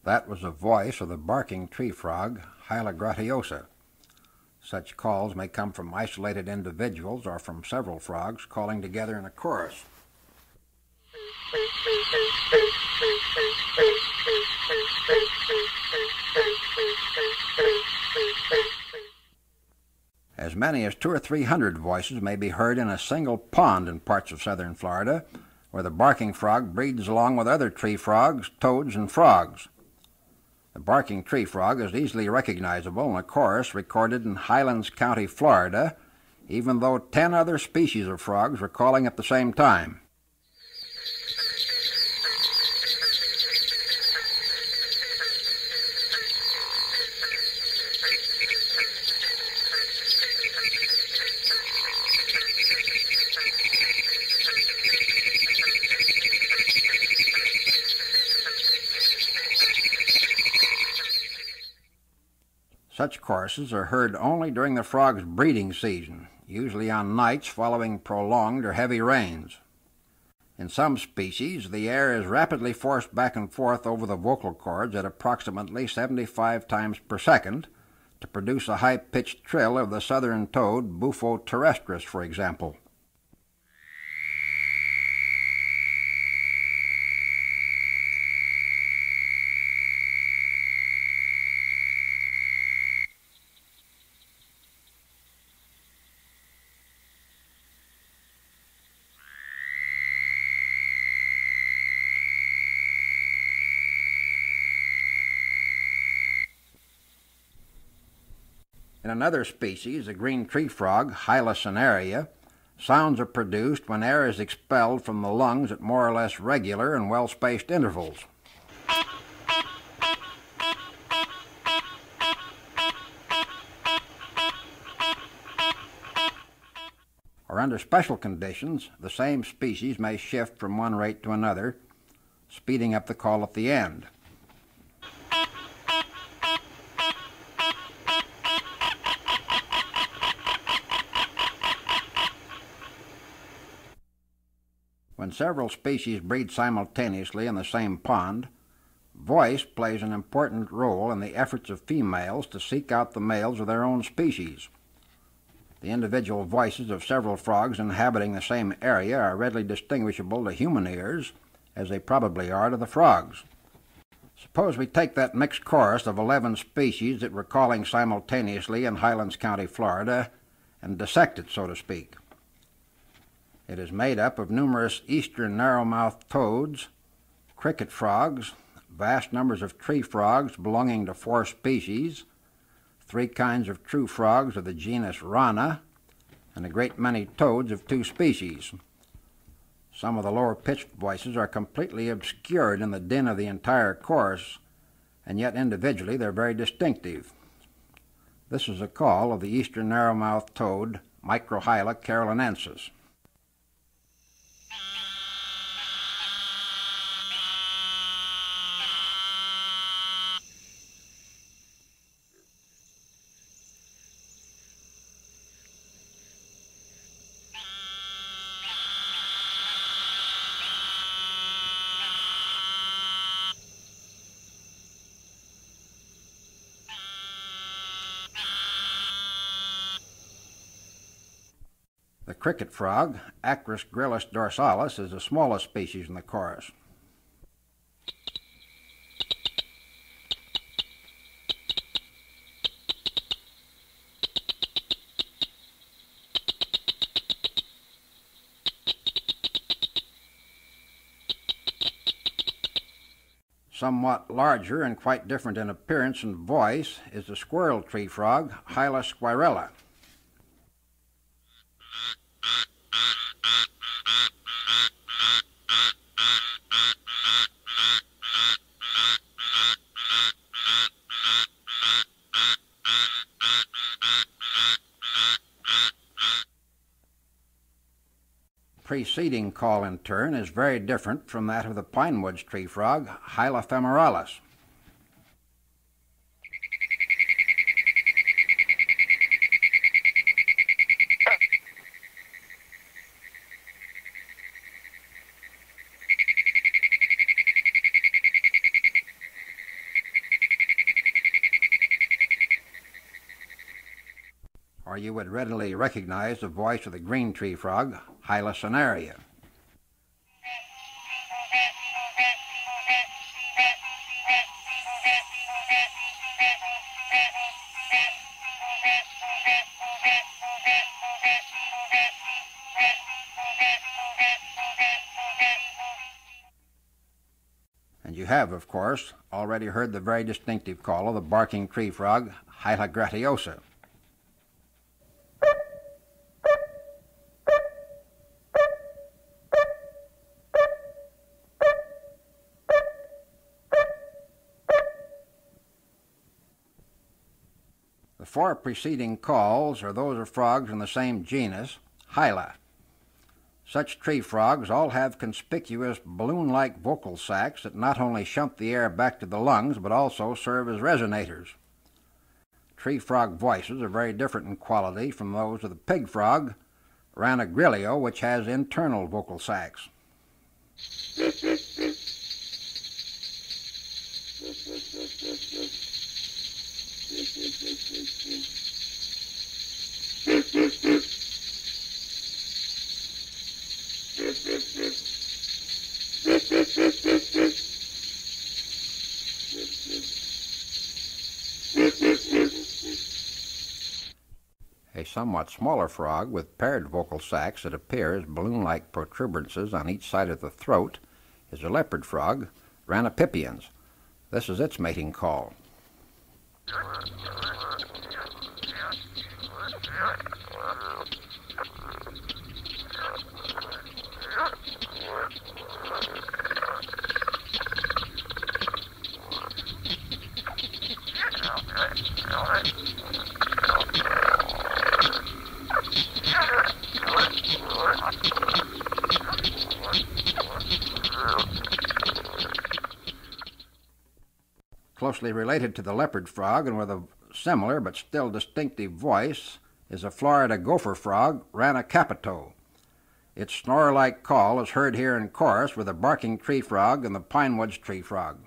That was the voice of the barking tree frog, Hyla gratiosa. Such calls may come from isolated individuals or from several frogs calling together in a chorus. As many as 200 or 300 voices may be heard in a single pond in parts of southern Florida, where the barking frog breeds along with other tree frogs, toads, and frogs. The barking tree frog is easily recognizable in a chorus recorded in Highlands County, Florida, even though 10 other species of frogs were calling at the same time. Such choruses are heard only during the frog's breeding season, usually on nights following prolonged or heavy rains. In some species, the air is rapidly forced back and forth over the vocal cords at approximately 75 times per second to produce a high-pitched trill of the southern toad, Bufo terrestris, for example. In another species, the green tree frog, Hyla cinerea, sounds are produced when air is expelled from the lungs at more or less regular and well-spaced intervals. Or under special conditions, the same species may shift from one rate to another, speeding up the call at the end. When several species breed simultaneously in the same pond, voice plays an important role in the efforts of females to seek out the males of their own species. The individual voices of several frogs inhabiting the same area are readily distinguishable to human ears, as they probably are to the frogs. Suppose we take that mixed chorus of 11 species that we're calling simultaneously in Highlands County, Florida, and dissect it, so to speak. It is made up of numerous eastern narrow-mouthed toads, cricket frogs, vast numbers of tree frogs belonging to 4 species, 3 kinds of true frogs of the genus Rana, and a great many toads of 2 species. Some of the lower-pitched voices are completely obscured in the din of the entire chorus, and yet individually they're very distinctive. This is a call of the eastern narrow-mouthed toad, Microhyla carolinensis. The cricket frog, Acris gryllus dorsalis, is the smallest species in the chorus. Somewhat larger and quite different in appearance and voice is the squirrel tree frog, Hyla squirella. Preceding call, in turn, is very different from that of the pinewoods tree frog, Hyla femoralis. or you would readily recognize the voice of the green tree frog, Hyla cinerea. And you have, of course, already heard the very distinctive call of the barking tree frog, Hyla gratiosa. The four preceding calls are those of frogs in the same genus, Hyla. Such tree frogs all have conspicuous balloon-like vocal sacs that not only shunt the air back to the lungs but also serve as resonators. Tree frog voices are very different in quality from those of the pig frog, Ranagrilio, which has internal vocal sacs. A somewhat smaller frog with paired vocal sacs that appear as balloon-like protuberances on each side of the throat is a leopard frog, Ranapipiens. This is its mating call. Closely related to the leopard frog and with a similar but still distinctive voice is a Florida gopher frog, Rana capito. Its snore-like call is heard here in chorus with the barking tree frog and the pinewoods tree frog.